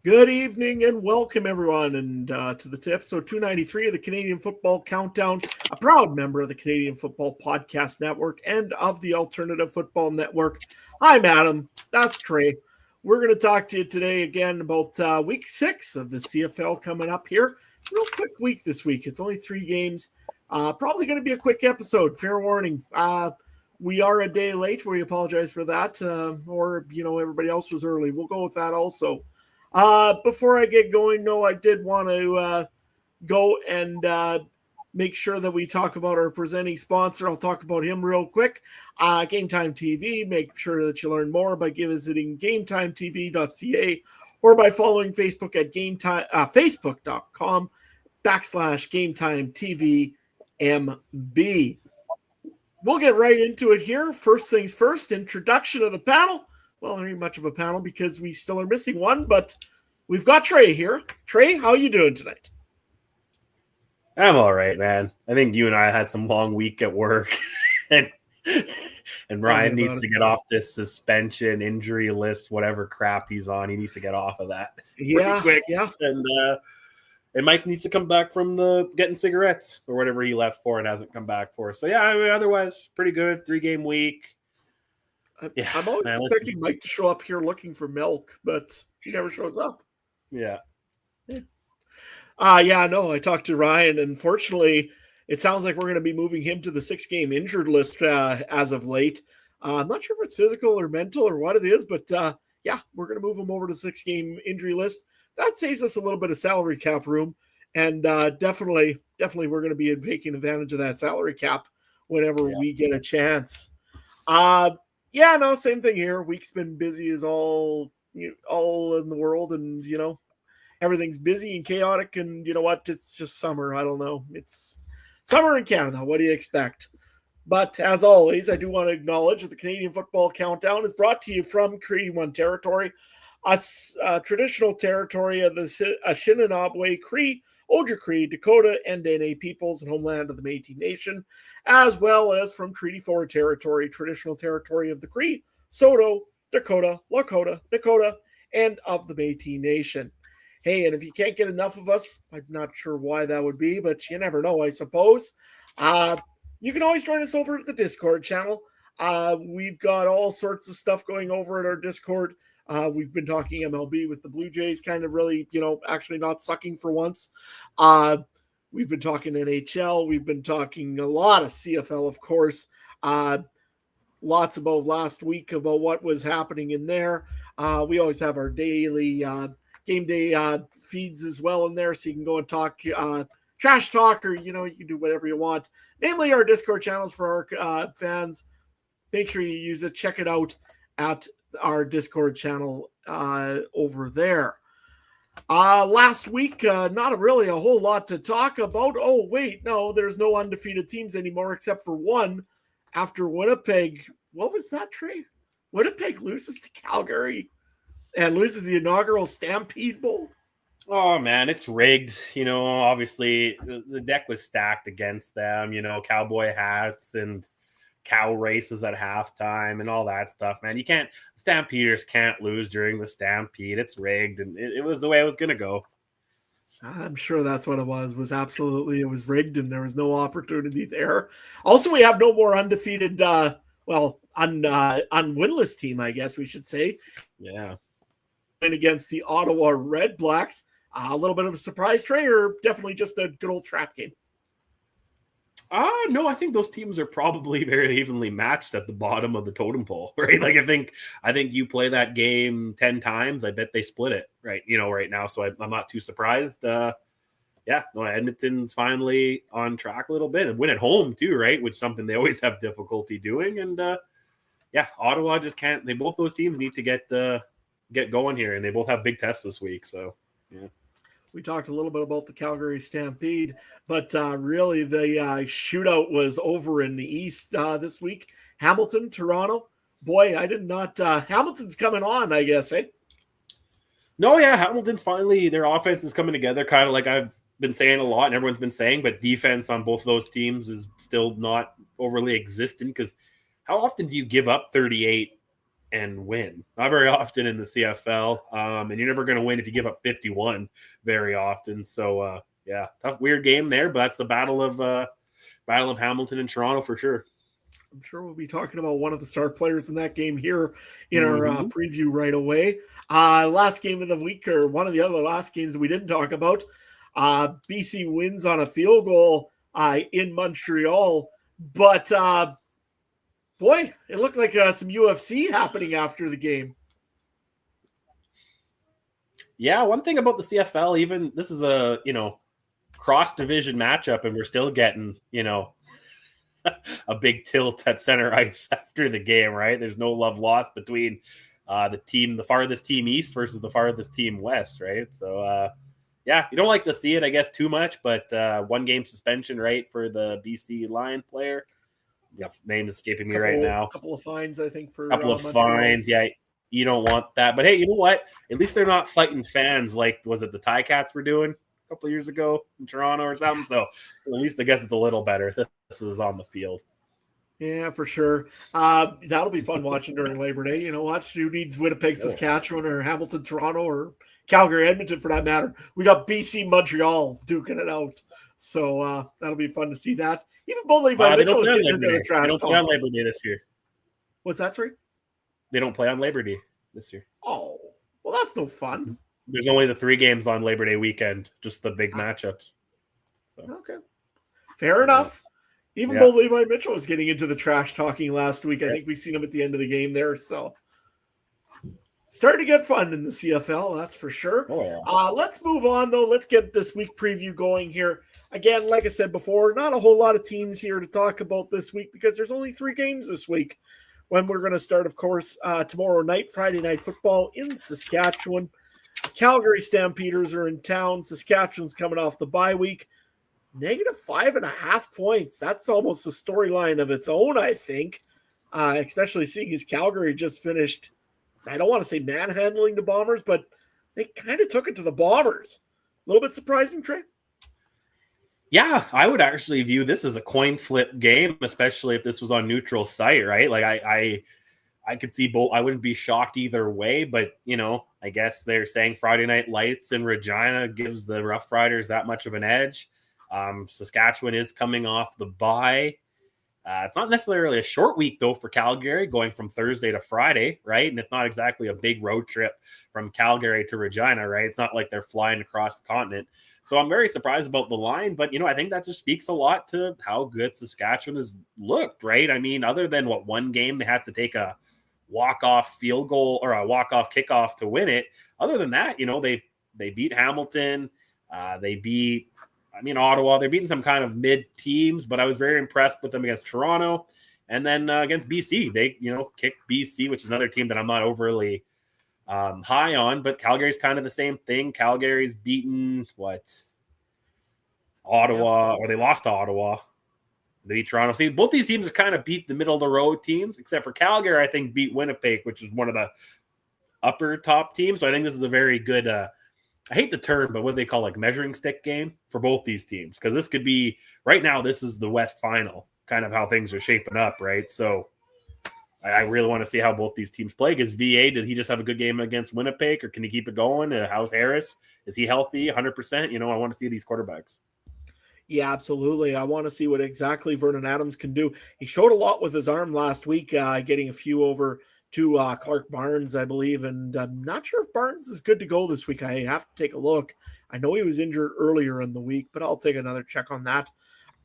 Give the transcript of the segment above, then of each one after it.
Good evening and welcome everyone and to the episode 293 of the Canadian Football Countdown, a proud member of the Canadian Football Podcast Network and of the Alternative Football Network. I'm Adam. That's Trey. We're going to talk to you today again about week 6 of the CFL coming up here. Real quick week this week. It's only 3 games. Probably going to be a quick episode. Fair warning. We are a day late. We apologize for that. Or everybody else was early. We'll go with that also. Before I get going, I did want to go and make sure that we talk about our presenting sponsor. I'll talk about him real quick. Game Time TV. Make sure that you learn more by visiting gametimetv.ca or by following Facebook at facebook.com/GameTimeTVMB. We'll get right into it here. First things first, introduction of the panel. Well, there ain't much of a panel because we still are missing one, but we've got Trey here. Trey, how are you doing tonight? I'm all right, man. I think you and I had some long week at work, and Ryan needs to get off this suspension, injury list, whatever crap he's on. He needs to get off of that pretty quick. Yeah. And Mike needs to come back from the getting cigarettes or whatever he left for and hasn't come back for. So, yeah, otherwise, pretty good. 3-game week. I'm always expecting Mike to show up here looking for milk, but he never shows up. Yeah. I talked to Ryan, and fortunately, it sounds like we're going to be moving him to the 6-game injured list as of late. I'm not sure if it's physical or mental or what it is, but we're going to move him over to 6-game injury list. That saves us a little bit of salary cap room, and definitely we're going to be taking advantage of that salary cap whenever we get a chance. Same thing here. Week's been busy as all in the world, and everything's busy and chaotic, and you know what? It's just summer. I don't know. It's summer in Canada. What do you expect? But as always, I do want to acknowledge that the Canadian Football Countdown is brought to you from Treaty 1 territory, a traditional territory of the Anishinaabe, Cree, Ojibwe, Dakota, and Dene peoples and homeland of the Métis Nation, as well as from Treaty 4 territory, traditional territory of the Cree, Saulteaux, Dakota, Lakota, Dakota, and of the Métis Nation. Hey, and if you can't get enough of us, I'm not sure why that would be, but you never know, I suppose. You can always join us over at the Discord channel. We've got all sorts of stuff going over at our Discord. We've been talking MLB with the Blue Jays kind of really, actually not sucking for once. We've been talking NHL. We've been talking a lot of CFL, of course. Lots about last week about what was happening in there. We always have our daily game day feeds as well in there, so you can go and talk trash talk, or you can do whatever you want. Namely, our Discord channels for our fans. Make sure you use it. Check it out at our Discord channel over there. Last week, not really a whole lot to talk about. Oh, wait, no, there's no undefeated teams anymore except for one after Winnipeg. What was that, Trey? Winnipeg loses to Calgary and loses the inaugural Stampede Bowl. Oh, man, it's rigged. Obviously, the deck was stacked against them, cowboy hats and cow races at halftime and all that stuff, man. Stampeders can't lose during the Stampede. It's rigged, and it was the way it was going to go. I'm sure that's what it was. It was rigged, and there was no opportunity there. Also, we have no more undefeated, unwinless team, I guess we should say. Yeah. And against the Ottawa Redblacks, a little bit of a surprise, Trey, or definitely just a good old trap game? No, I think those teams are probably very evenly matched at the bottom of the totem pole, right? Like I think you play that game 10 times, I bet they split it, right? Right now. So I'm not too surprised. Edmonton's finally on track a little bit and win at home too, right? Which is something they always have difficulty doing. And Ottawa just can't. Both those teams need to get going here, and they both have big tests this week. So yeah. We talked a little bit about the Calgary Stampede, but really the shootout was over in the East this week. Hamilton, Toronto. Boy, I did not. Hamilton's coming on, I guess, eh? No, yeah, Hamilton's finally, their offense is coming together, kind of like I've been saying a lot and everyone's been saying, but defense on both of those teams is still not overly existent because how often do you give up 38 and win. Not very often in the CFL, and you're never going to win if you give up 51 very often. So yeah, tough, weird game there, but that's the battle of Hamilton and Toronto for sure. I'm sure we'll be talking about one of the star players in that game here in our preview right away. Last game of the week, or one of the other last games that we didn't talk about. BC wins on a field goal in Montreal, but boy, it looked like some UFC happening after the game. Yeah, one thing about the CFL, even this is a cross division matchup, and we're still getting a big tilt at center ice after the game, right? There's no love lost between the farthest team east versus the farthest team west, right? So yeah, you don't like to see it, I guess, too much, but 1 game suspension, right, for the BC Lion player. Yep. Name is escaping me right now. A couple of fines, I think, for fines. Yeah, you don't want that. But hey, you know what? At least they're not fighting fans like, was it the TiCats were doing a couple of years ago in Toronto or something? So at least I guess it's a little better. This is on the field. Yeah, for sure. That'll be fun watching during Labor Day. Watch who needs Winnipeg, Saskatchewan, or Hamilton, Toronto, or Calgary, Edmonton, for that matter. We got BC, Montreal duking it out. So that'll be fun to see that. Even both Levi Mitchell is getting into the trash. They don't play on Labor Day this year. What's that, sorry? They don't play on Labor Day this year. Oh, well, that's no fun. There's only the 3 games on Labor Day weekend, just the big matchups. So. Okay. Fair enough. Even both Levi Mitchell was getting into the trash talking last week. I think we've seen him at the end of the game there. So starting to get fun in the CFL, that's for sure. Oh, yeah. Let's move on, though. Let's get this week preview going here. Again, like I said before, not a whole lot of teams here to talk about this week because there's only 3 games this week. When we're going to start, of course, tomorrow night, Friday Night Football in Saskatchewan. Calgary Stampeders are in town. Saskatchewan's coming off the bye week. -5.5 points. That's almost a storyline of its own, I think, especially seeing as Calgary just finished, I don't want to say manhandling the Bombers, but they kind of took it to the Bombers. A little bit surprising, Trey? Yeah, I would actually view this as a coin flip game, especially if this was on neutral site, right? Like I could see both. I wouldn't be shocked either way, but I guess they're saying Friday Night Lights in Regina gives the Rough Riders that much of an edge. Saskatchewan is coming off the bye. It's not necessarily a short week, though, for Calgary, going from Thursday to Friday, right? And it's not exactly a big road trip from Calgary to Regina, right? It's not like they're flying across the continent. So I'm very surprised about the line, but, I think that just speaks a lot to how good Saskatchewan has looked, right? I mean, other than one game they had to take a walk-off field goal or a walk-off kickoff to win it. Other than that, they beat Hamilton. They beat Ottawa. They're beating some kind of mid teams, but I was very impressed with them against Toronto. And then against BC, they, kicked BC, which is another team that I'm not overly high on, but Calgary's kind of the same thing. Calgary's beaten Ottawa, or they lost to Ottawa. They beat Toronto. See, both these teams kind of beat the middle of the road teams, except for Calgary, I think, beat Winnipeg, which is one of the upper top teams. So I think this is a very good, I hate the term, but what they call measuring stick game for both these teams. Because this could be, right now, this is the West Final, kind of how things are shaping up, right? So I really want to see how both these teams play. Because VA, did he just have a good game against Winnipeg, or can he keep it going? How's Harris? Is he healthy 100%? I want to see these quarterbacks. Yeah, absolutely. I want to see what exactly Vernon Adams can do. He showed a lot with his arm last week, getting a few over to Clark Barnes, I believe. And I'm not sure if Barnes is good to go this week. I have to take a look. I know he was injured earlier in the week, but I'll take another check on that.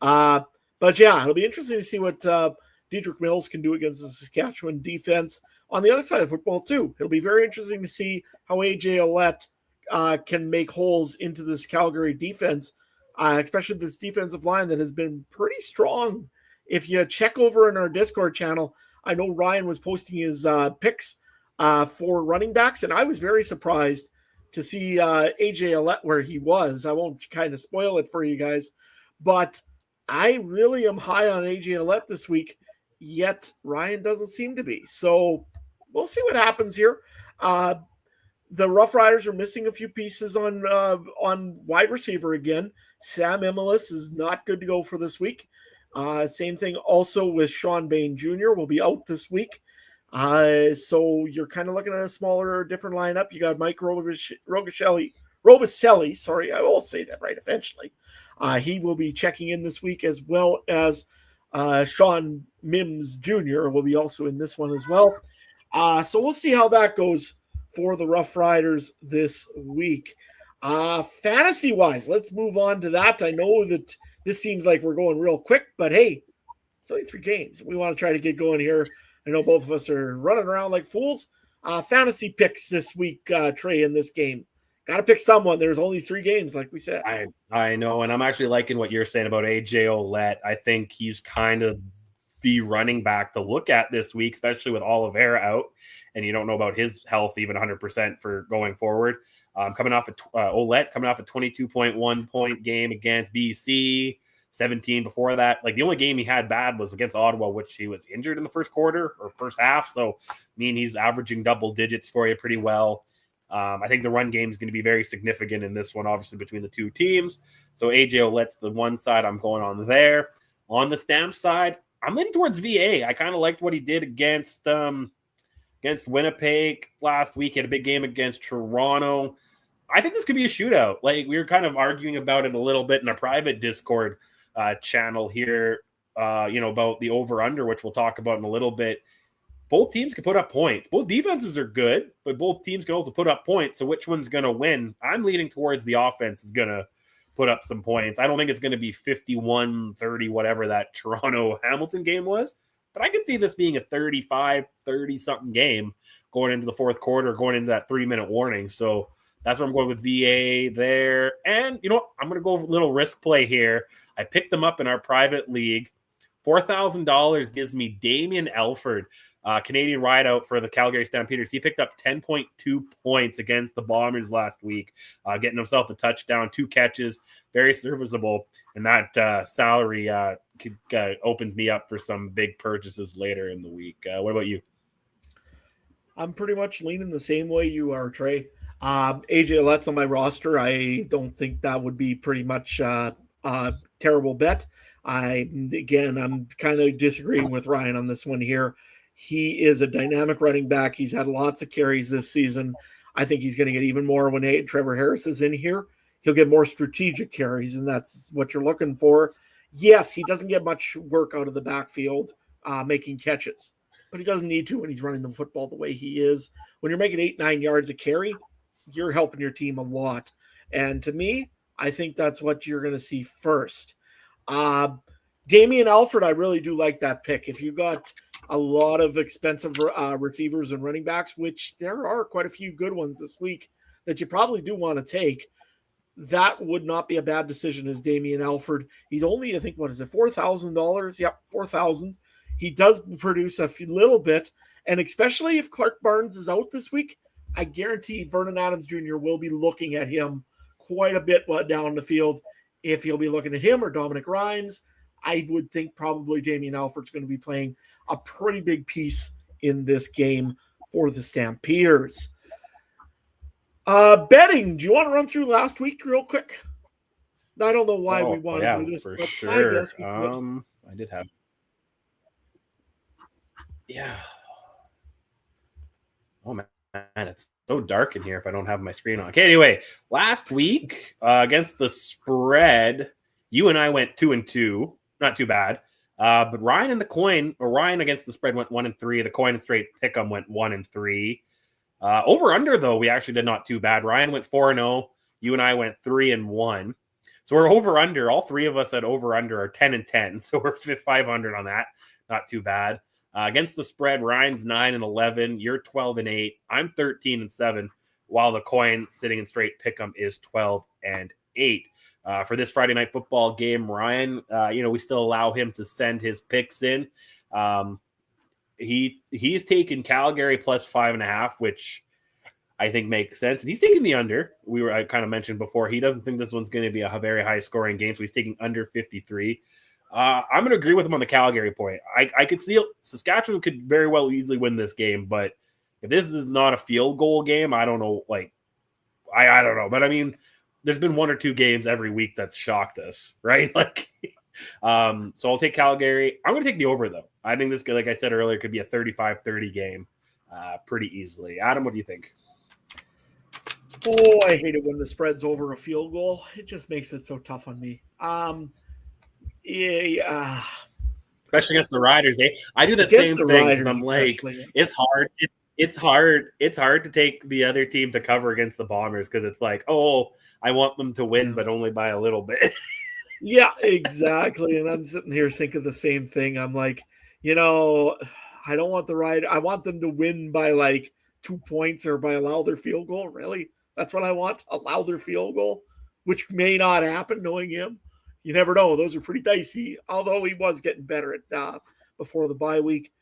But yeah, it'll be interesting to see what Dedrick Mills can do against the Saskatchewan defense. On the other side of football, too, it'll be very interesting to see how AJ Ouellette can make holes into this Calgary defense, especially this defensive line that has been pretty strong. If you check over in our Discord channel, I know Ryan was posting his picks for running backs, and I was very surprised to see AJ Ouellette where he was. I won't kind of spoil it for you guys, but I really am high on AJ Ouellette this week, yet Ryan doesn't seem to be. So we'll see what happens here. The Rough Riders are missing a few pieces on wide receiver again. Sam Emilis is not good to go for this week. Same thing also with Sean Bain Jr. will be out this week. So you're kind of looking at a smaller, different lineup. You got Mike Robicelli. Sorry, I will say that right eventually. He will be checking in this week, as well as Sean Mims Jr. will be also in this one as well. So we'll see how that goes for the Rough Riders this week. Fantasy-wise, let's move on to that. I know that this seems like we're going real quick, but hey, it's only 3 games. We want to try to get going here. I know both of us are running around like fools. Fantasy picks this week, Trey, in this game. Got to pick someone. There's only 3 games, like we said. I know, and I'm actually liking what you're saying about AJ Ouellette. I think he's kind of the running back to look at this week, especially with Oliveira out, and you don't know about his health even 100% for going forward. Ouellette coming off a 22.1 point game against BC, 17 before that. Like, the only game he had bad was against Ottawa, which he was injured in the first quarter or first half. So, I mean, he's averaging double digits for you pretty well. I think the run game is going to be very significant in this one, obviously, between the 2 teams. So AJ Ouellette's the one side I'm going on there. On the Stamp side, I'm leaning towards VA. I kind of liked what he did against Winnipeg last week. He had a big game against Toronto. I think this could be a shootout. Like, we were kind of arguing about it a little bit in a private Discord channel here, about the over-under, which we'll talk about in a little bit. Both teams can put up points. Both defenses are good, but both teams can also put up points. So which one's going to win? I'm leaning towards the offense is going to put up some points. I don't think it's going to be 51-30, whatever that Toronto-Hamilton game was. But I could see this being a 35, 30-something game going into the fourth quarter, going into that 3-minute warning. So that's where I'm going with VA there. And you know what? I'm going to go a little risk play here. I picked them up in our private league. $4,000 gives me Damian Elford, Canadian wideout for the Calgary Stampeders. He picked up 10.2 points against the Bombers last week, getting himself a touchdown, 2 catches, very serviceable. And that salary opens me up for some big purchases later in the week. What about you? I'm pretty much leaning the same way you are, Trey. AJ Ouellette's on my roster. I don't think that would be pretty much a terrible bet. I'm kind of disagreeing with Ryan on this one here. He is a dynamic running back. He's had lots of carries this season. I think he's going to get even more when Trevor Harris is in here. He'll get more strategic carries, and that's what you're looking for. Yes, he doesn't get much work out of the backfield making catches, but he doesn't need to when he's running the football the way he is. When you're making 8-9 yards a carry, you're helping your team a lot. And to me, I think that's what you're going to see first. Damian Alford, I really do like that pick. If you got a lot of expensive receivers and running backs, which there are quite a few good ones this week that you probably do want to take, that would not be a bad decision as Damian Alford. He's only, I think, what is it, $4,000? Yep, $4,000. He does produce a little bit, and especially if Clark Barnes is out this week, I guarantee Vernon Adams Jr. will be looking at him quite a bit down the field. If he'll be looking at him or Dominic Rhymes, I would think probably Damian Alford's going to be playing a pretty big piece in this game for the Stampeders. Betting, do you want to run through last week real quick? I don't know why we want to do this. For sure. I did have. Yeah. Oh, man, it's so dark in here if I don't have my screen on. Okay, anyway, last week against the spread, you and I went 2-2. Not too bad. But Ryan against the spread went 1-3. The coin and straight pick'em went 1-3. Over under though, we actually did not too bad. Ryan went 4-0. You and I went 3-1. So we're over under. All 3 of us at over under are 10-10. So we're 500 on that. Not too bad. Against the spread, Ryan's 9-11. You're 12-8. I'm 13-7. While the coin sitting in straight pick'em is 12-8. For this Friday night football game, Ryan, we still allow him to send his picks in. He's taken Calgary plus 5.5, which I think makes sense. And he's taking the under. I kind of mentioned before, he doesn't think this one's going to be a very high scoring game, so he's taking under 53. I'm going to agree with him on the Calgary point. I could see Saskatchewan could very well easily win this game, but if this is not a field goal game, I don't know. I don't know, but I mean, there's been 1 or 2 games every week that's shocked us, right? So I'll take Calgary. I'm going to take the over though. I think this, like I said earlier, could be a 35-30 game pretty easily. Adam, what do you think? Oh, I hate it when the spread's over a field goal. It just makes it so tough on me. Yeah. Especially against the Riders, eh? I do that Against same the thing because Riders I'm like, especially. it's hard. It's hard to take the other team to cover against the Bombers because it's like, oh, I want them to win, but only by a little bit. Yeah, exactly. And I'm sitting here thinking the same thing. I'm like, I don't want the Riders. I want them to win by like 2 points or by allow their field goal. Really? That's what I want? Allow their field goal, which may not happen knowing him. You never know. Those are pretty dicey, although he was getting better at before the bye week.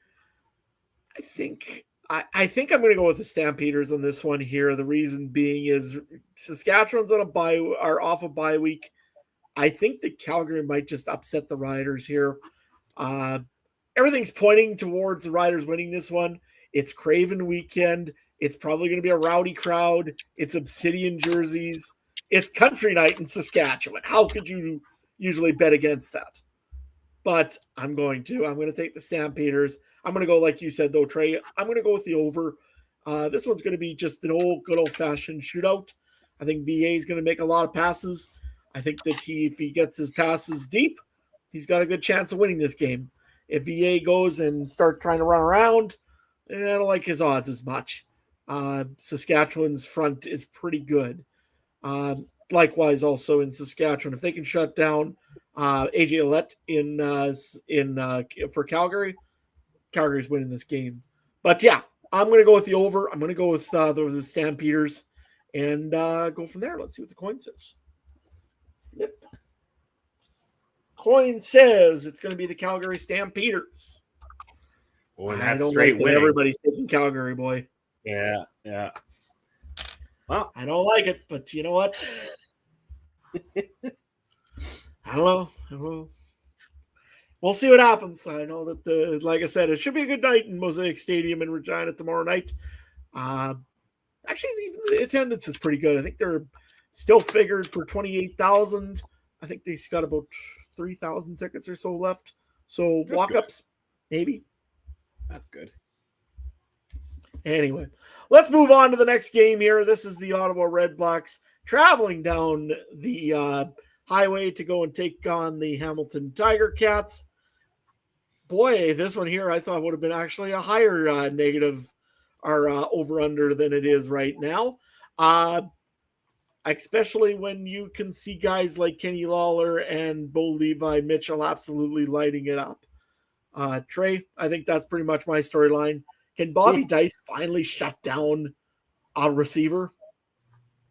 I think I'm going to go with the Stampeders on this one here. The reason being is Saskatchewan's are off a bye week. I think that Calgary might just upset the Riders here. Everything's pointing towards the Riders winning this one. It's Craven weekend. It's probably going to be a rowdy crowd. It's Obsidian jerseys. It's country night in Saskatchewan. How could you usually bet against that? But I'm going to take the Stampeders. I'm going to go, like you said, though, Trey. I'm going to go with the over. This one's going to be just an good old-fashioned shootout. I think VA is going to make a lot of passes. I think that if he gets his passes deep, he's got a good chance of winning this game. If VA goes and starts trying to run around, I don't like his odds as much. Saskatchewan's front is pretty good. Likewise, also in Saskatchewan, if they can shut down AJ Ouellette for Calgary, Calgary's winning this game. But yeah, I'm going to go with the over. I'm going to go with the Stampeders and go from there. Let's see what the coin says. Yep. Coin says it's going to be the Calgary Stampeders. Oh, and I that's don't straight like that winning. everybody's taking Calgary, boy. Yeah. Well, I don't like it, but you know what? I don't know. We'll see what happens. I know that like I said, it should be a good night in Mosaic Stadium in Regina tomorrow night. Actually, even the attendance is pretty good. I think they're still figured for 28,000. I think they've got about 3,000 tickets or so left. So walk-ups, maybe. That's good. Anyway, let's move on to the next game here. This is the Ottawa Redblacks traveling down the highway to go and take on the Hamilton TiCats. Boy, this one here I thought would have been actually a higher negative or over-under than it is right now. Especially when you can see guys like Kenny Lawler and Bo Levi Mitchell absolutely lighting it up. Trey, I think that's pretty much my storyline. Can Bobby Dice finally shut down a receiver?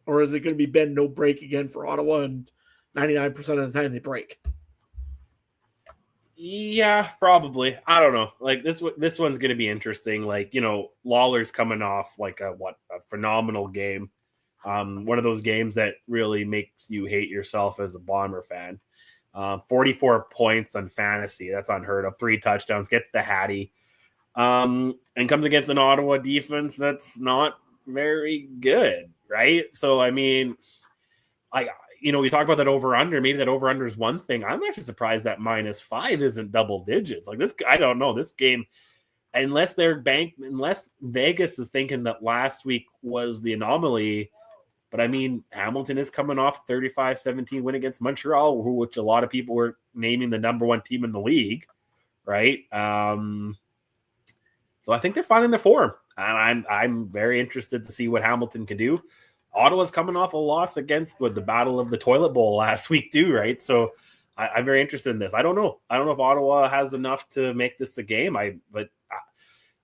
Or is it going to be Ben no break again for Ottawa and 99% of the time they break? Yeah, probably. I don't know. Like this one's going to be interesting. Like, Lawler's coming off like a phenomenal game. One of those games that really makes you hate yourself as a Bomber fan. 44 points on fantasy. That's unheard of. 3 touchdowns. Gets the Hattie. And comes against an Ottawa defense that's not very good, right? So, I mean, we talk about that over-under. Maybe that over-under is one thing. I'm actually surprised that -5 isn't double digits. Like this, I don't know. This game, unless Vegas is thinking that last week was the anomaly. But, I mean, Hamilton is coming off 35-17 win against Montreal, which a lot of people were naming the number 1 team in the league, right? So I think they're finding their form, and I'm very interested to see what Hamilton can do. Ottawa's coming off a loss against the Battle of the Toilet Bowl last week too, right? So I'm very interested in this. I don't know if Ottawa has enough to make this a game. But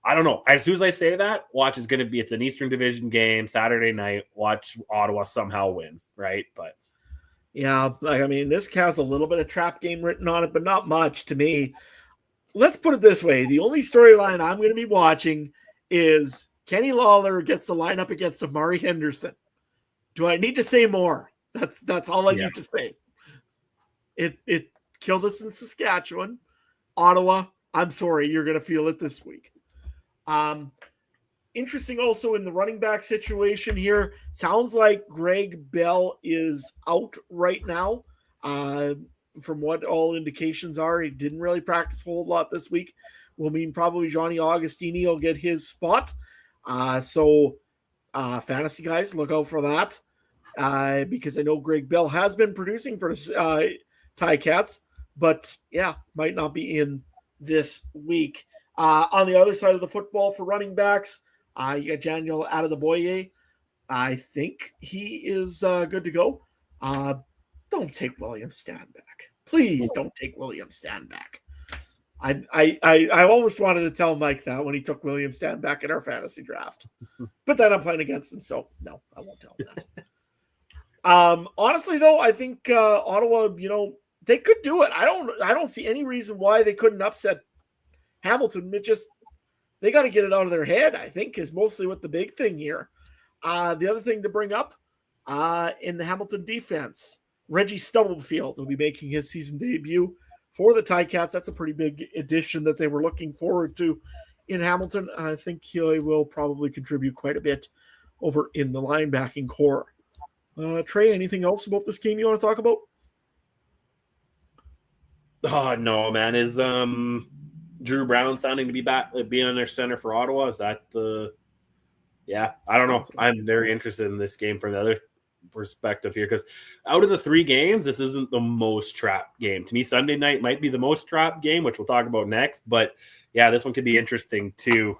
I don't know. As soon as I say that, it's an Eastern Division game, Saturday night. Watch Ottawa somehow win, right? But yeah, this has a little bit of trap game written on it, but not much to me. Let's put it this way. The only storyline I'm going to be watching is Kenny Lawler gets the lineup against Amari Henderson. Do I need to say more? That's all I need to say. It killed us in Saskatchewan. Ottawa, I'm sorry, you're going to feel it this week. Interesting also in the running back situation here. Sounds like Greg Bell is out right now. From what all indications are, he didn't really practice a whole lot this week. will mean probably Johnny Augustini will get his spot. So fantasy guys, look out for that. Because I know Greg Bell has been producing for TiCats, but yeah, might not be in this week. On the other side of the football for running backs, you got Daniel Adeboye. I think he is good to go. Don't take William Stanback. Please don't take William Stanback. I almost wanted to tell Mike that when he took William Stanback in our fantasy draft. But then I'm playing against him, so no, I won't tell him that. Honestly, though, I think Ottawa, they could do it. I don't see any reason why they couldn't upset Hamilton. They got to get it out of their head, I think, is mostly what the big thing here. The other thing to bring up in the Hamilton defense, Reggie Stubblefield will be making his season debut for the TiCats. That's a pretty big addition that they were looking forward to in Hamilton. And I think he will probably contribute quite a bit over in the linebacking core. Trey, anything else about this game you want to talk about? Oh no, man! Is Drew Brown sounding to be back, being on their center for Ottawa? Is that the? Yeah, I don't know. I'm very interested in this game from the other perspective here because out of the 3 games, this isn't the most trap game. To me, Sunday night might be the most trap game, which we'll talk about next. But yeah, this one could be interesting too.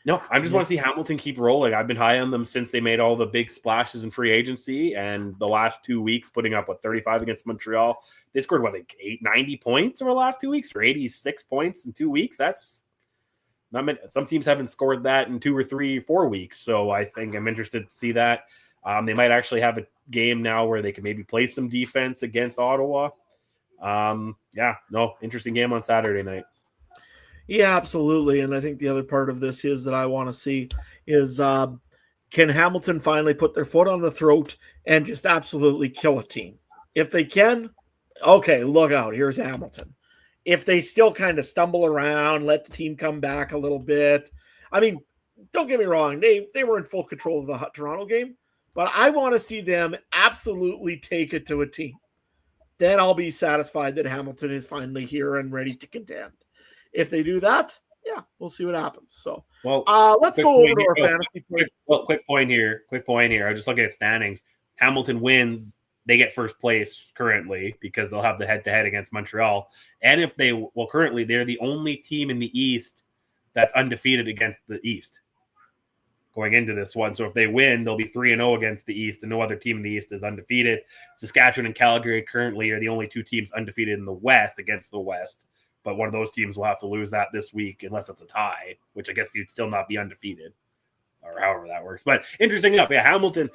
No, I just want to see Hamilton keep rolling. I've been high on them since they made all the big splashes in free agency, and the last 2 weeks putting up 35 against Montreal. They scored 90 points over the last 2 weeks, or 86 points in 2 weeks. That's not many. Some teams haven't scored that in 2 or 3, 4 weeks. So I think I'm interested to see that. They might actually have a game now where they can maybe play some defense against Ottawa. Interesting game on Saturday night. Yeah, absolutely. And I think the other part of this is that I want to see is can Hamilton finally put their foot on the throat and just absolutely kill a team? If they can, okay, look out. Here's Hamilton. If they still kind of stumble around, let the team come back a little bit. I mean, don't get me wrong. They were in full control of the Toronto game, but I want to see them absolutely take it to a team. Then I'll be satisfied that Hamilton is finally here and ready to contend. If they do that, yeah, we'll see what happens. So, let's go over to our fantasy point. Quick point here. I just looking at standings. Hamilton wins, they get first place currently because they'll have the head-to-head against Montreal. And if currently they're the only team in the East that's undefeated against the East going into this one. So if they win, they'll be 3-0 against the East, and no other team in the East is undefeated. Saskatchewan and Calgary currently are the only 2 teams undefeated in the West against the West. But one of those teams will have to lose that this week unless it's a tie, which I guess you'd still not be undefeated or however that works. But interesting enough, yeah, Hamilton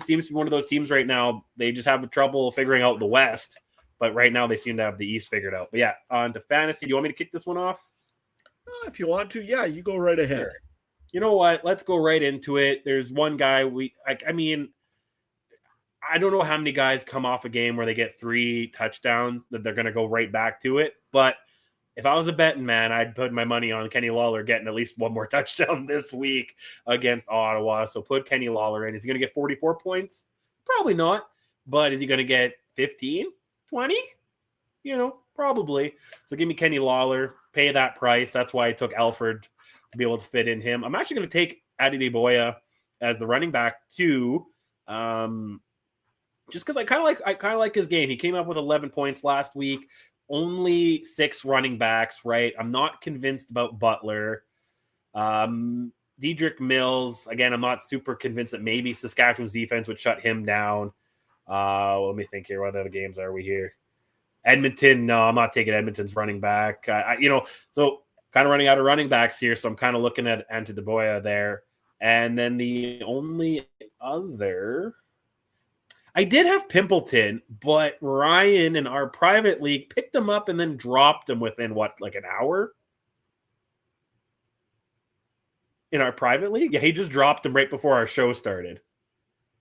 seems to be one of those teams right now. They just have trouble figuring out the West, but right now they seem to have the East figured out. But yeah, on to fantasy. Do you want me to kick this one off? If you want to, yeah, you go right ahead. Sure. You know what? Let's go right into it. There's one guy I don't know how many guys come off a game where they get 3 touchdowns that they're going to go right back to it, but if I was a betting man, I'd put my money on Kenny Lawler getting at least 1 more touchdown this week against Ottawa. So put Kenny Lawler in. Is he going to get 44 points? Probably not. But is he going to get 15, 20? Probably. So give me Kenny Lawler. Pay that price. That's why I took Alfred to be able to fit in him. I'm actually going to take Adeboye as the running back too. Just because I kind of like his game. He came up with 11 points last week. Only 6 running backs, right? I'm not convinced about Butler. Dedrick Mills, again, I'm not super convinced that maybe Saskatchewan's defense would shut him down. Let me think here. What other games are we here? Edmonton, no, I'm not taking Edmonton's running back. So kind of running out of running backs here, so I'm kind of looking at Adeboye there. And then the only other... I did have Pimpleton, but Ryan in our private league picked him up and then dropped him within, an hour? In our private league? Yeah, he just dropped him right before our show started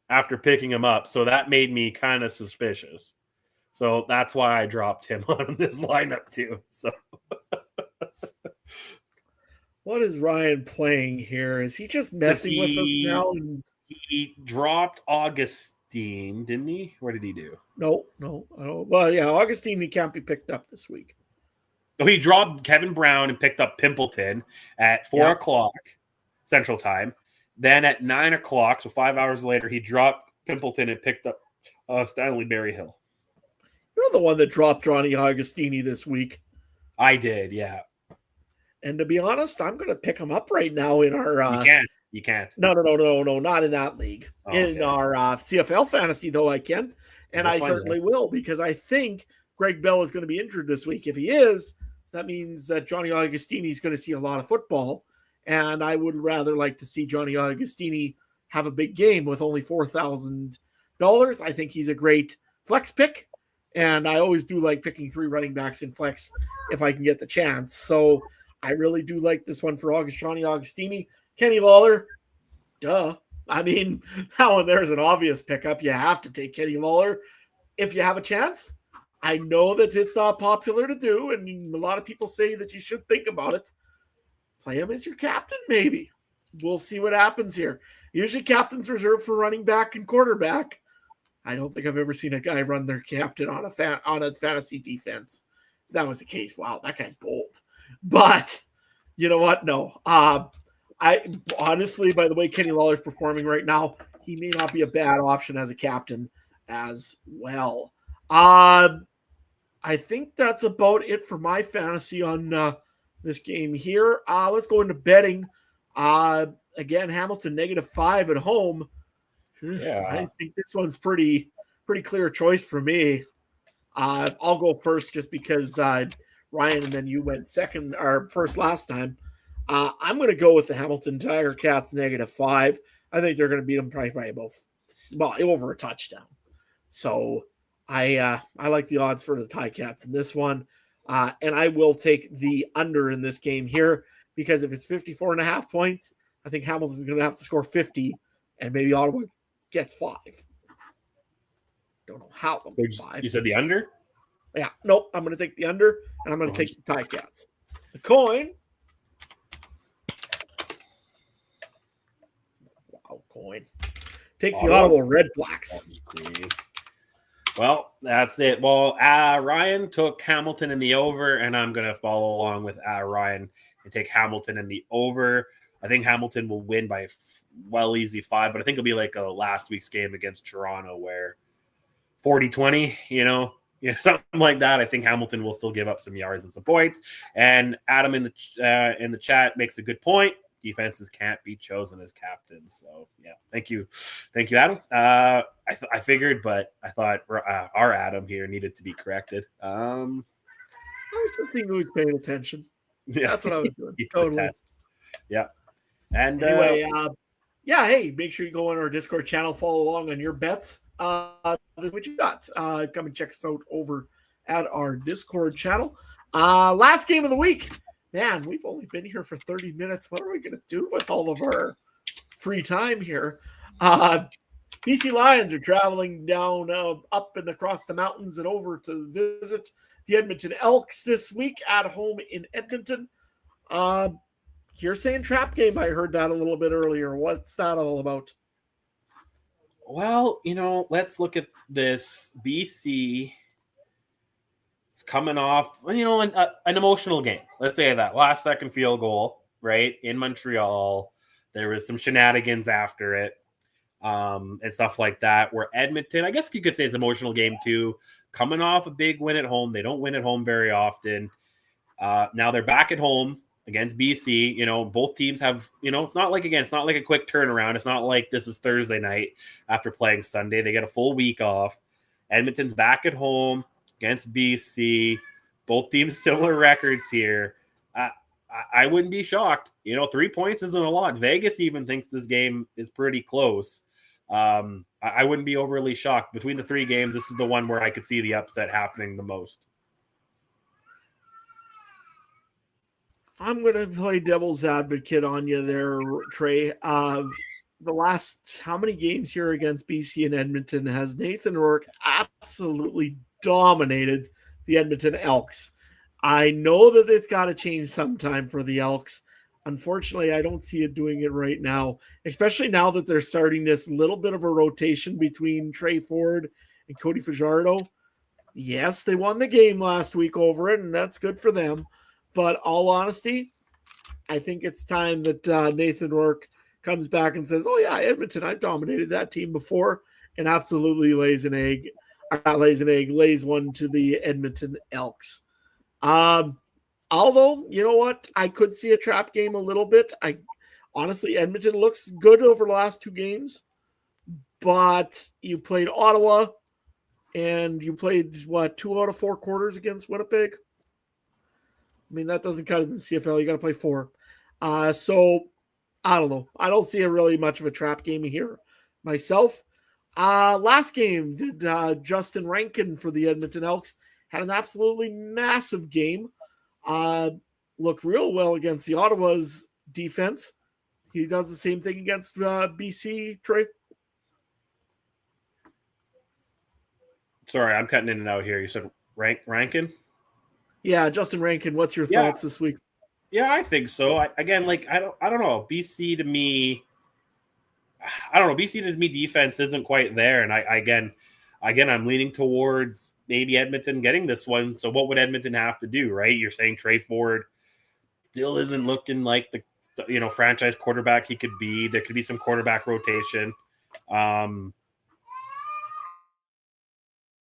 after picking him up. So that made me kind of suspicious. So that's why I dropped him on this lineup too. So what is Ryan playing here? Is he just messing with us now? He dropped Augustine, didn't he? What did he do? No. Well, yeah, Augustine, he can't be picked up this week. So he dropped Kevin Brown and picked up Pimpleton at 4 o'clock Central Time. Then at 9 o'clock, so 5 hours later, he dropped Pimpleton and picked up Stanley Berryhill. You're the one that dropped Johnny Agostini this week. I did, yeah. And to be honest, I'm going to pick him up right now in our... You can't. No, not in that league. In our CFL fantasy, though, I can. And I certainly will, because I think Greg Bell is going to be injured this week. If he is, that means that Johnny Agostini is going to see a lot of football. And I would rather like to see Johnny Agostini have a big game with only $4,000. I think he's a great flex pick. And I always do like picking 3 running backs in flex if I can get the chance. So I really do like this one for Johnny Agostini. Kenny Lawler, duh. I mean, that one there's an obvious pickup. You have to take Kenny Lawler if you have a chance. I know that it's not popular to do, and a lot of people say that you should think about it. Play him as your captain, maybe. We'll see what happens here. Usually captain's reserved for running back and quarterback. I don't think I've ever seen a guy run their captain on a fantasy defense. If that was the case, wow, that guy's bold. But you know what? No. I honestly, by the way, Kenny Lawler's performing right now, he may not be a bad option as a captain as well. I think that's about it for my fantasy on this game here. Let's go into betting. Again, Hamilton -5 at home. Yeah, I think this one's pretty clear choice for me. I'll go first just because Ryan and then you went second or first last time. I'm going to go with the Hamilton Tiger Cats -5. I think they're going to beat them probably by over a touchdown. So I like the odds for the TiCats in this one. And I will take the under in this game here because if it's 54.5 points, I think Hamilton's going to have to score 50 and maybe Ottawa gets 5. Don't know how they'll get 5. You said the under? Yeah. Nope. I'm going to take the under and I'm going to take the TiCats. The coin. Coin takes the Ottawa Redblacks. Well, that's it. Well, Ryan took Hamilton in the over, and I'm going to follow along with Ryan and take Hamilton in the over. I think Hamilton will win by easy 5, but I think it'll be like a last week's game against Toronto where 40-20, something like that. I think Hamilton will still give up some yards and some points. And Adam in the chat makes a good point. Defenses can't be chosen as captains. So, yeah, thank you, Adam. I figured, but I thought our Adam here needed to be corrected. I was just thinking who's paying attention. Yeah, that's what I was doing. Totally. Yeah. And anyway, hey, make sure you go on our Discord channel, follow along on your bets. This is what you got. Come and check us out over at our Discord channel. Last game of the week. Man, we've only been here for 30 minutes. What are we going to do with all of our free time here? BCLions are traveling down, up and across the mountains and over to visit the Edmonton Elks this week at home in Edmonton. You're saying trap game. I heard that a little bit earlier. What's that all about? Well, let's look at this. BC coming off, an emotional game. Let's say that last second field goal, right, in Montreal. There was some shenanigans after it, and stuff like that. Where Edmonton, I guess you could say it's an emotional game too. Coming off a big win at home, they don't win at home very often. Now they're back at home against BC. Both teams have, it's not like a quick turnaround. It's not like this is Thursday night after playing Sunday. They get a full week off. Edmonton's back at home against BC. Both teams similar records here. I wouldn't be shocked. 3 points isn't a lot. Vegas even thinks this game is pretty close. I wouldn't be overly shocked. Between the 3 games, this is the one where I could see the upset happening the most. I'm going to play devil's advocate on you there, Trey. The last how many games here against BC and Edmonton has Nathan Rourke absolutely dominated the Edmonton Elks? I know that it's got to change sometime for the Elks. Unfortunately, I don't see it doing it right now, especially now that they're starting this little bit of a rotation between Trey Ford and Cody Fajardo. Yes, they won the game last week over it, and that's good for them. But all honesty, I think it's time that Nathan Rourke comes back and says, "Oh yeah, Edmonton, I've dominated that team before," and absolutely lays an egg. Not lays an egg, lays one to the Edmonton Elks. Although, you know what, I could see a trap game a little bit. Honestly, Edmonton looks good over the last 2 games, but you played Ottawa, and you played 2 out of 4 quarters against Winnipeg. I mean, that doesn't cut it in the CFL. You got to play 4. So I don't know. I don't see a really much of a trap game here myself. Last game, did Justin Rankin for the Edmonton Elks had an absolutely massive game. Looked real well against the Ottawa's defense. He does the same thing against BC, Trey. Sorry, I'm cutting in and out here. You said Rankin? Yeah, Justin Rankin. What's your thoughts this week? Yeah, I think so. I don't know. BC to me, I don't know. BC to me defense isn't quite there, and I'm leaning towards maybe Edmonton getting this one. So what would Edmonton have to do, right? You're saying Trey Ford still isn't looking like the franchise quarterback he could be. There could be some quarterback rotation.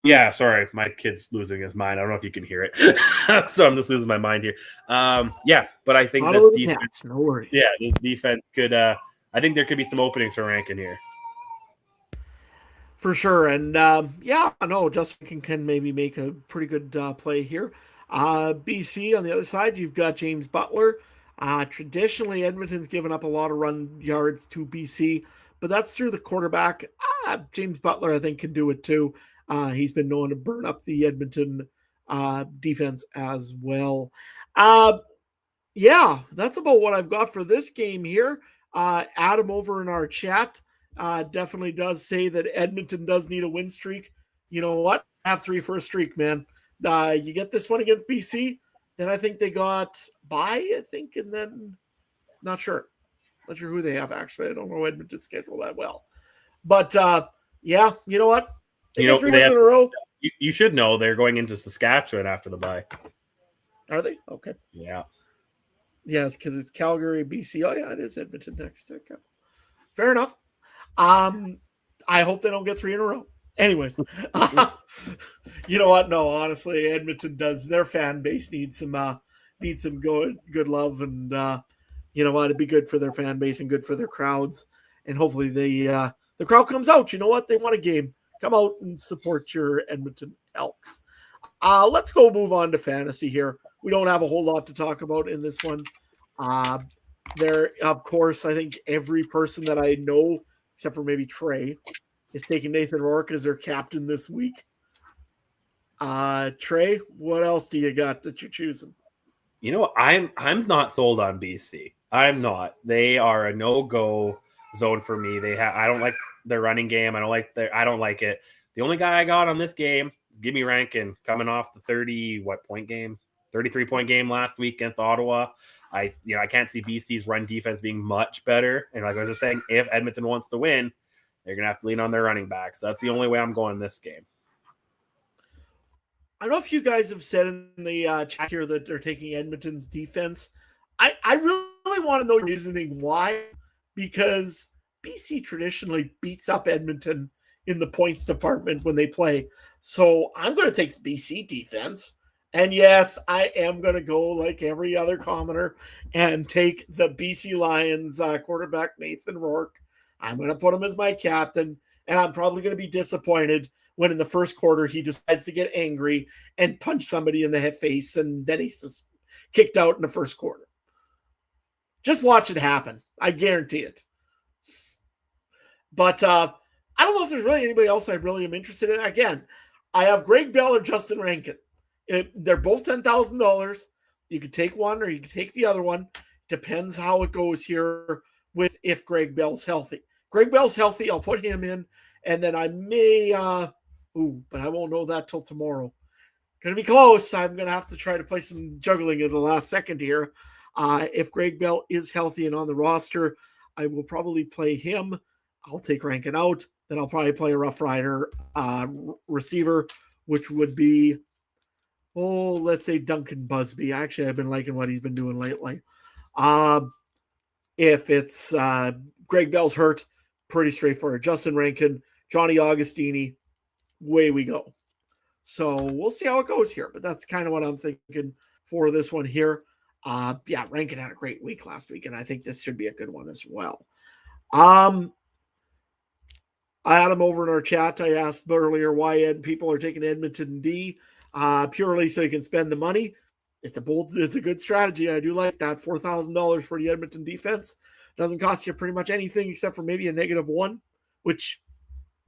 Yeah, sorry, my kid's losing his mind. I don't know if you can hear it, so I'm just losing my mind here. But I think this defense, no worries. Yeah, this defense could. I think there could be some openings for Rankin here, for sure. And Justin can maybe make a pretty good play here. BC on the other side, you've got James Butler. Traditionally, Edmonton's given up a lot of run yards to BC, but that's through the quarterback. James Butler, I think, can do it too. He's been known to burn up the Edmonton defense as well. That's about what I've got for this game here. Adam over in our chat definitely does say that Edmonton does need a win streak. You know what? Have 3 for a streak, man. You get this one against BC, then I think they got bye, and then not sure who they have actually. I don't know Edmonton's schedule that well. But you know what? They get 3 wins in a row. You should know they're going into Saskatchewan after the bye. Are they? Okay. Yeah. Yes, because it's Calgary, BC. Oh yeah, it is Edmonton next. Okay. Fair enough. I hope they don't get 3 in a row. Anyways, you know what? No, honestly, Edmonton does. Their fan base needs some good love, and you know what? It'd be good for their fan base and good for their crowds, and hopefully the crowd comes out. You know what? They want a game. Come out and support your Edmonton Elks. Let's go move on to fantasy here. We don't have a whole lot to talk about in this one. There, of course, I think every person that I know, except for maybe Trey, is taking Nathan Rourke as their captain this week. Trey, what else do you got that you're choosing? You know, I'm not sold on BC. I'm not. They are a no-go zone for me. I don't like their running game. I don't like it. The only guy I got on this game is Gimme Rankin, coming off the 33-point game last week against Ottawa. I can't see BC's run defense being much better. And like I was just saying, if Edmonton wants to win, they're going to have to lean on their running backs. So that's the only way I'm going this game. I don't know if you guys have said in the chat here that they're taking Edmonton's defense. I really want to know your reasoning why, because BC traditionally beats up Edmonton in the points department when they play. So I'm going to take the BC defense. And yes, I am going to go like every other commenter and take the BCLions quarterback, Nathan Rourke. I'm going to put him as my captain, and I'm probably going to be disappointed when in the first quarter he decides to get angry and punch somebody in the face, and then he's just kicked out in the first quarter. Just watch it happen. I guarantee it. But I don't know if there's really anybody else I really am interested in. Again, I have Greg Bell or Justin Rankin. They're both $10,000. You could take one or you could take the other one. Depends how it goes here with if Greg Bell's healthy. Greg Bell's healthy, I'll put him in, and then I may but I won't know that till tomorrow. Gonna be close. I'm gonna have to try to play some juggling at the last second here. If Greg Bell is healthy and on the roster, I will probably play him. I'll take Rankin out. Then I'll probably play a Rough Rider receiver which would be, let's say Duncan Busby. Actually, I've been liking what he's been doing lately. If it's Greg Bell's hurt, pretty straightforward. Justin Rankin, Johnny Augustini, way we go. So we'll see how it goes here, but that's kind of what I'm thinking for this one here. Rankin had a great week last week, and I think this should be a good one as well. Adam, over in our chat, I asked earlier why people are taking Edmonton D purely so you can spend the money. It's a good strategy. I do like that. $4,000 for the Edmonton defense doesn't cost you pretty much anything except for maybe a -1, which,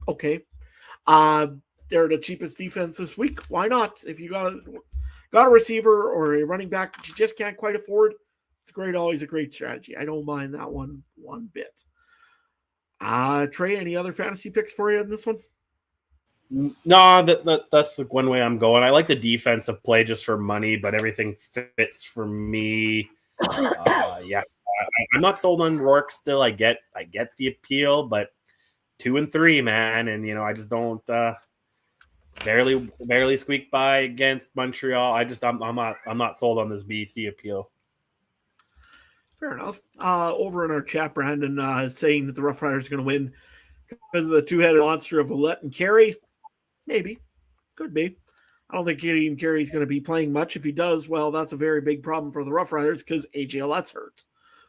okay. They're the cheapest defense this week. Why not? If you got a receiver or a running back that you just can't quite afford, it's always a great strategy. I don't mind that one bit. Trey, any other fantasy picks for you in this one? No, that's the one way I'm going. I like the defensive play just for money, but everything fits for me. I'm not sold on Rourke still. I get the appeal, but 2 and 3, man, and I just don't barely squeak by against Montreal. I'm not sold on this BC appeal. Fair enough. Over in our chat, Brandon saying that the Rough Riders are going to win because of the two-headed monster of Ouellette and Carey. Maybe. Could be. I don't think Gideon Carey's going to be playing much. If he does, well, that's a very big problem for the Rough Riders because AJ Ouellette's hurt.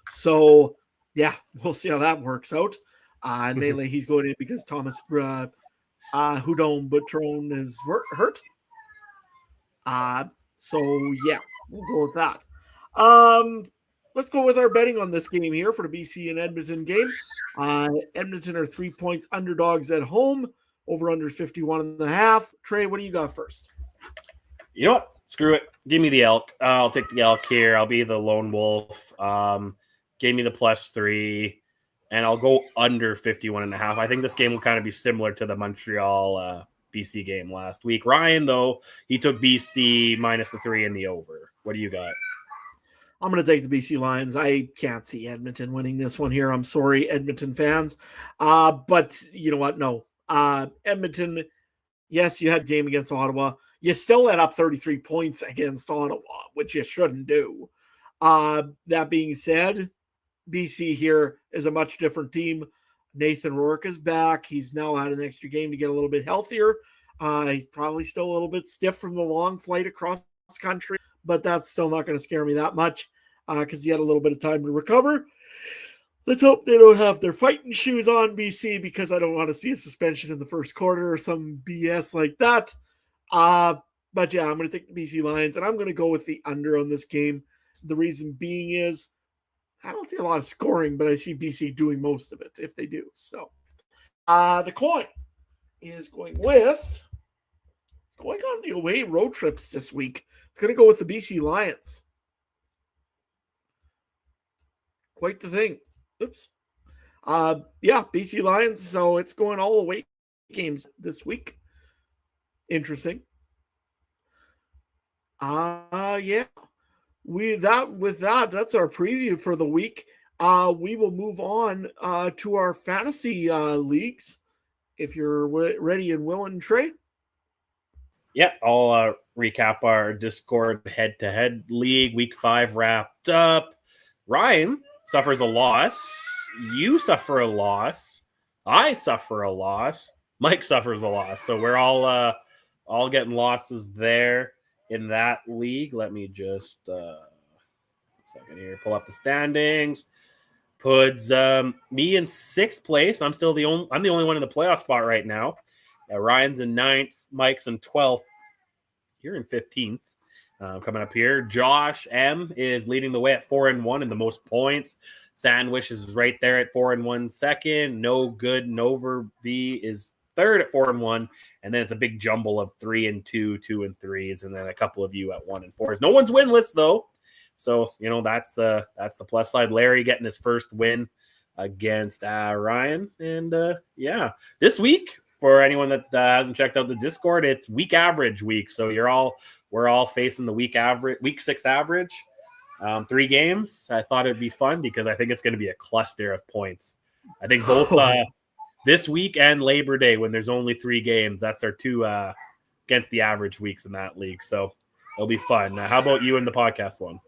So, yeah, we'll see how that works out. Mainly he's going in because Thomas Hudon Butron is hurt. So, yeah, we'll go with that. Let's go with our betting on this game here for the BC and Edmonton game. Edmonton are 3 points underdogs at home. Over under 51.5. Trey, what do you got first? You know what? Screw it. Give me the Elk. I'll take the Elk here. I'll be the lone wolf. Give me the +3, and I'll go under 51.5. I think this game will kind of be similar to the Montreal BC game last week. Ryan, though, he took BC -3 in the over. What do you got? I'm going to take the BC Lions. I can't see Edmonton winning this one here. I'm sorry, Edmonton fans. But you know what? No. Edmonton, yes, you had a game against Ottawa. You still let up 33 points against Ottawa, which you shouldn't do. That being said, BC here is a much different team. Nathan Rourke is back. He's now had an extra game to get a little bit healthier. He's probably still a little bit stiff from the long flight across country, but that's still not going to scare me that much because he had a little bit of time to recover. Let's hope they don't have their fighting shoes on, BC, because I don't want to see a suspension in the first quarter or some BS like that. But yeah, I'm going to take the BC Lions, and I'm going to go with the under on this game. The reason being is I don't see a lot of scoring, but I see BC doing most of it if they do. So the coin is going on the away road trips this week. It's going to go with the BC Lions. Quite the thing. Oops. BC Lions. So it's going all away games this week. Interesting. That's our preview for the week. We will move on to our fantasy leagues. If you're ready and willing, Trey. Yeah, I'll recap our Discord head-to-head league. Week 5 wrapped up. Ryan suffers a loss. You suffer a loss. I suffer a loss. Mike suffers a loss. So we're all getting losses there in that league. Let me just second here, pull up the standings. Puts me in 6th place. I'm the only one in the playoff spot right now. Ryan's in 9th. Mike's in 12th. You're in 15th. Coming up here, Josh M is leading the way at 4-1 in the most points. Sandwich is right there at 4-1 second. No Good Nover B is 3rd at 4-1, and then it's a big jumble of 3-2, 2-3s, and then a couple of you at 1-4s. No one's winless though, so that's the plus side. Larry getting his first win against Ryan, and this week for anyone that hasn't checked out the Discord, it's week average week. So we're all facing the week 6 average. 3 games. I thought it'd be fun because I think it's going to be a cluster of points. I think both this week and Labor Day, when there's only 3 games, that's our two against the average weeks in that league. So it'll be fun. Now, how about you in the podcast one?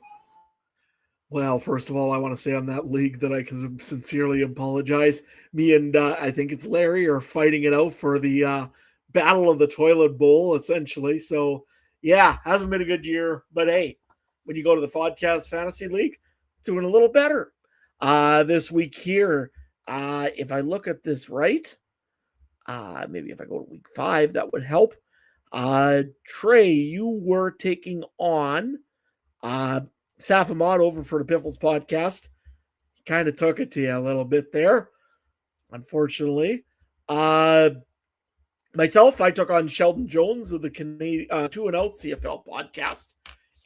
Well, first of all, I want to say on that league that I can sincerely apologize. Me and I think it's Larry are fighting it out for the battle of the toilet bowl, essentially. So, yeah, hasn't been a good year. But hey, when you go to the podcast fantasy league, doing a little better. This week here, if I look at this right, maybe if I go to week 5, that would help. Trey, you were taking on Saf Ahmad over for the Piffles podcast. He kind of took it to you a little bit there, unfortunately. Myself, I took on Sheldon Jones of the Canadian 2-0 CFL podcast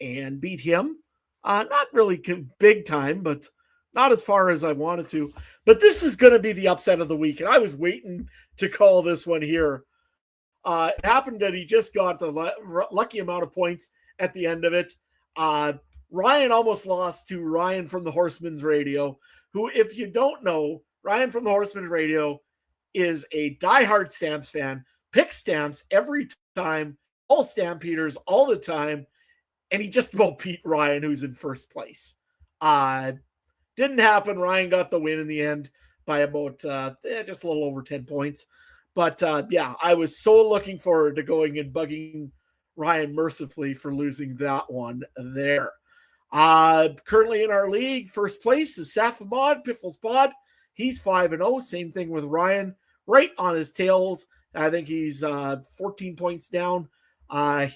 and beat him. Not really big time, but not as far as I wanted to. But this was going to be the upset of the week, and I was waiting to call this one here. It happened that he just got the lucky amount of points at the end of it. Ryan almost lost to Ryan from the Horseman's Radio, who, if you don't know, Ryan from the Horseman's Radio is a diehard Stamps fan, picks Stamps every time, all Stampeders all the time, and he just about beat Ryan, who's in first place. Didn't happen. Ryan got the win in the end by about just a little over 10 points. But yeah, I was so looking forward to going and bugging Ryan mercifully for losing that one there. Currently in our league, first place is Saf Ahmad, Piffles Pod. He's 5-0. Same thing with Ryan, right on his tails. I think he's 14 points down.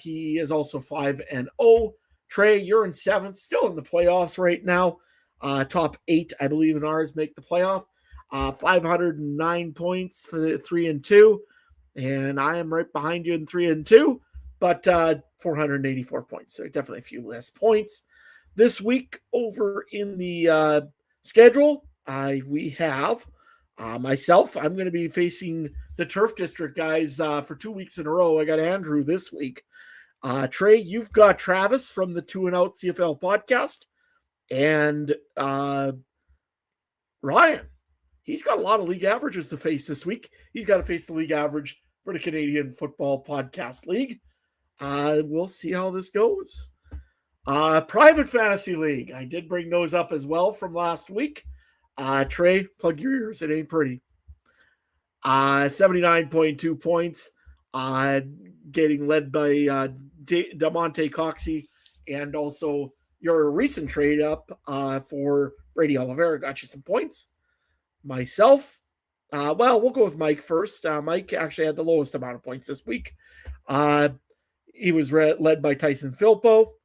He is also 5-0. Trey, you're in 7th, still in the playoffs right now. Top 8, I believe, in ours make the playoff. 509 points for the 3-2. And I am right behind you in 3-2, but 484 points. So definitely a few less points. This week over in the schedule, we have myself. I'm going to be facing the Turf District guys for 2 weeks in a row. I got Andrew this week. Trey, you've got Travis from the 2-0 CFL podcast. And Ryan, he's got a lot of league averages to face this week. He's got to face the league average for the Canadian Football Podcast League. We'll see how this goes. Private Fantasy League. I did bring those up as well from last week. Trey, plug your ears. It ain't pretty. 79.2 points. Getting led by DeMonte Coxey, and also your recent trade up for Brady Oliveira got you some points. Myself, well, we'll go with Mike first. Mike actually had the lowest amount of points this week. He was led by Tyson Filpo.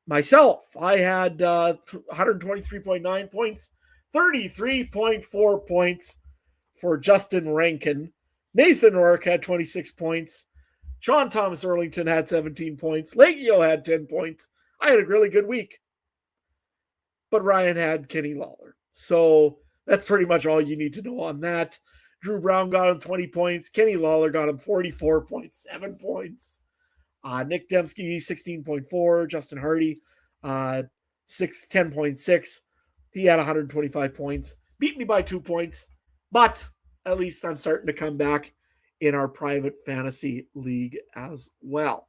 Myself, I had 123.9 points, 33.4 points for Justin Rankin. Nathan Rourke had 26 points. Sean Thomas Erlington had 17 points. Legio had 10 points. I had a really good week. But Ryan had Kenny Lawler. So that's pretty much all you need to know on that. Drew Brown got him 20 points. Kenny Lawler got him 44.7 points. Nick Dembski, 16.4. Justin Hardy, 10.6. He had 125 points. Beat me by 2 points. But at least I'm starting to come back in our private fantasy league as well.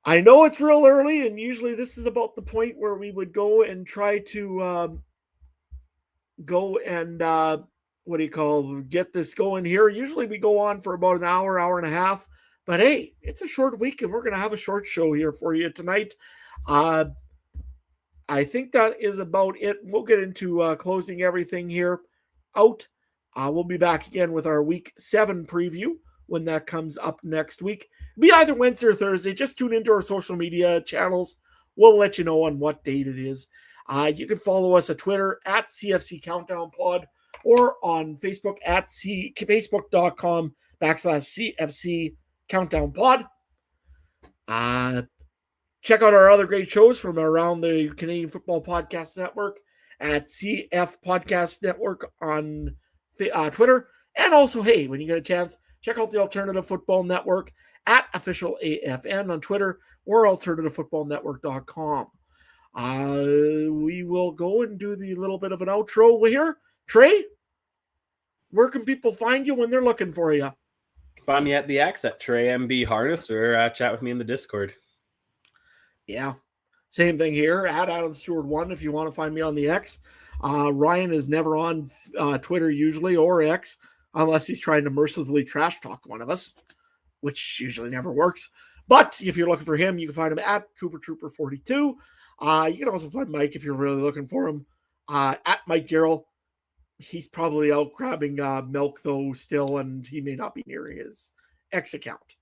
I know it's real early, and usually this is about the point where we would go and try to get this going here. Usually we go on for about an hour, hour and a half. But hey, it's a short week, and we're going to have a short show here for you tonight. I think that is about it. We'll get into closing everything here out. We'll be back again with our Week 7 preview when that comes up next week. It'll be either Wednesday or Thursday. Just tune into our social media channels. We'll let you know on what date it is. You can follow us on Twitter at cfcountdownpod or on Facebook at facebook.com/cfcountdownpod. Check out our other great shows from around the Canadian Football Podcast Network at cfpodnetwork on Twitter. And also, hey, when you get a chance, check out the Alternative Football Network at official AFN on Twitter or alternativefootballnetwork.com. We will go and do the little bit of an outro here. Trey, where can people find you when they're looking for you? Find me at the X at treymbharness or chat with me in the Discord. Yeah. Same thing here. At Adam Stewart 1 if you want to find me on the X. Ryan is never on Twitter usually or X unless he's trying to mercifully trash talk one of us, which usually never works. But if you're looking for him, you can find him at CooperTrooper42. You can also find Mike if you're really looking for him at mikegerl. He's probably out grabbing milk though still, and he may not be near his X account.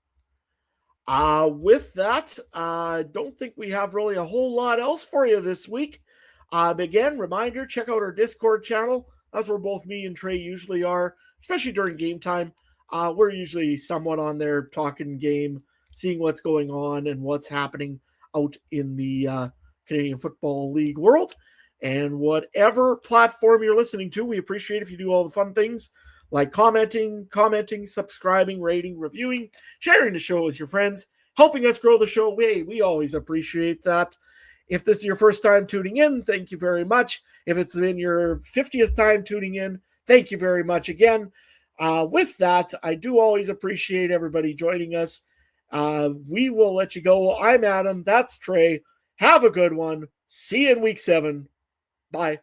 With that, I don't think we have really a whole lot else for you this week. Again, reminder, check out our Discord channel. That's where both me and Trey usually are, especially during game time. We're usually somewhat on there talking game, seeing what's going on and what's happening out in the Canadian Football League world. And whatever platform you're listening to, we appreciate if you do all the fun things like commenting, subscribing, rating, reviewing, sharing the show with your friends, helping us grow the show. We always appreciate that. If this is your first time tuning in, thank you very much. If it's been your 50th time tuning in, thank you very much again. With that, I do always appreciate everybody joining us. We will let you go. I'm Adam. That's Trey. Have a good one. See you in week 7. Bye.